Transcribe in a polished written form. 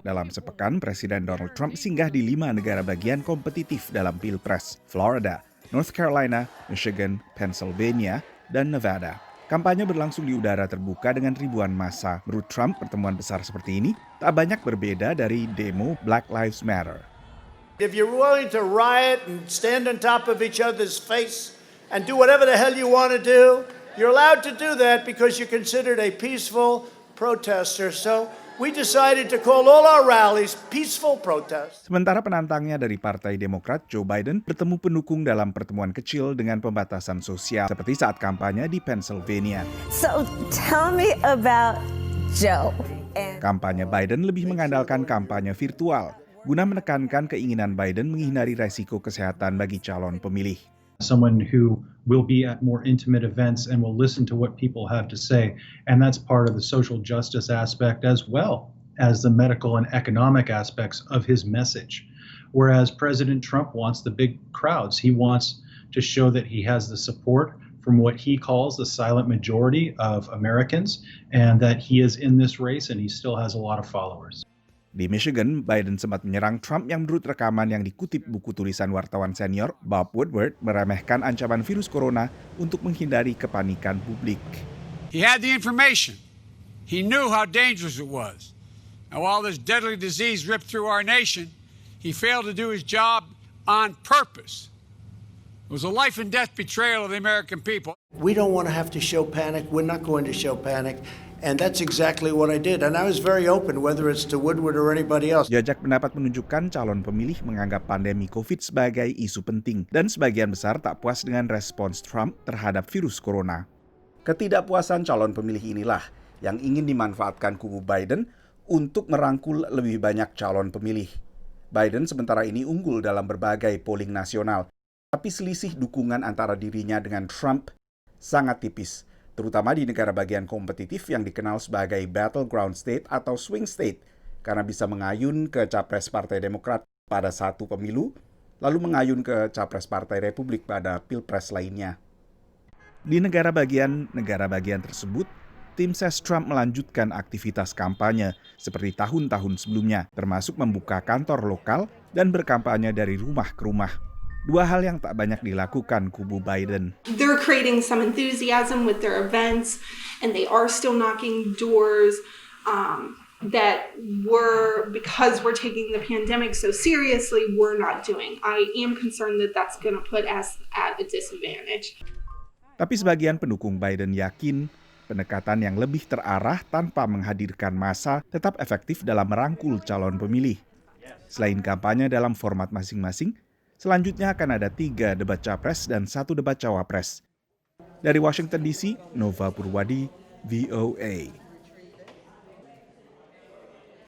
Dalam sepekan, Presiden Donald Trump singgah di 5 negara bagian kompetitif dalam Pilpres: Florida, North Carolina, Michigan, Pennsylvania, dan Nevada. Kampanye berlangsung di udara terbuka dengan ribuan massa. Menurut Trump, pertemuan besar seperti ini tak banyak berbeda dari demo Black Lives Matter. If you're willing to riot and stand on top of each other's face and do whatever the hell you want to do, you're allowed to do that because you're considered a peaceful protester. So we decided to call all our rallies peaceful protests. Sementara penantangnya dari Partai Demokrat, Joe Biden, bertemu pendukung dalam pertemuan kecil dengan pembatasan sosial seperti saat kampanye di Pennsylvania. So tell me about Joe. Kampanye Biden lebih mengandalkan kampanye virtual guna menekankan keinginan Biden menghindari resiko kesehatan bagi calon pemilih. Someone who will be at more intimate events and will listen to what people have to say. And that's part of the social justice aspect as well as the medical and economic aspects of his message. Whereas President Trump wants the big crowds. He wants to show that he has the support from what he calls the silent majority of Americans and that he is in this race and he still has a lot of followers. Di Michigan, Biden sempat menyerang Trump yang menurut rekaman yang dikutip buku tulisan wartawan senior, Bob Woodward, meremehkan ancaman virus corona untuk menghindari kepanikan publik. He had the information. He knew how dangerous it was. Now, while this deadly disease ripped through our nation, he failed to do his job on purpose. It was a life and death betrayal of the American people. We don't want to have to show panic. We're not going to show panic. And that's exactly what I did. And I was very open, whether it's to Woodward or anybody else. Jajak pendapat menunjukkan calon pemilih menganggap pandemi COVID sebagai isu penting. Dan sebagian besar tak puas dengan respons Trump terhadap virus corona. Ketidakpuasan calon pemilih inilah yang ingin dimanfaatkan kubu Biden untuk merangkul lebih banyak calon pemilih. Biden sementara ini unggul dalam berbagai polling nasional. Tapi selisih dukungan antara dirinya dengan Trump sangat tipis, terutama di negara bagian kompetitif yang dikenal sebagai battleground state atau swing state, karena bisa mengayun ke capres Partai Demokrat pada satu pemilu, lalu mengayun ke capres Partai Republik pada pilpres lainnya. Di negara bagian tersebut, tim ses Trump melanjutkan aktivitas kampanye seperti tahun-tahun sebelumnya, termasuk membuka kantor lokal dan berkampanye dari rumah ke rumah. Dua hal yang tak banyak dilakukan kubu Biden. They're creating some enthusiasm with their events, and they are still knocking doors that because we're taking the pandemic so seriously, we're not doing. I am concerned that that's going to put us at a disadvantage. Tapi sebagian pendukung Biden yakin pendekatan yang lebih terarah tanpa menghadirkan massa tetap efektif dalam merangkul calon pemilih. Selain kampanye dalam format masing-masing, selanjutnya akan ada 3 debat capres dan 1 debat cawapres. Dari Washington DC, Nova Purwadi, VOA.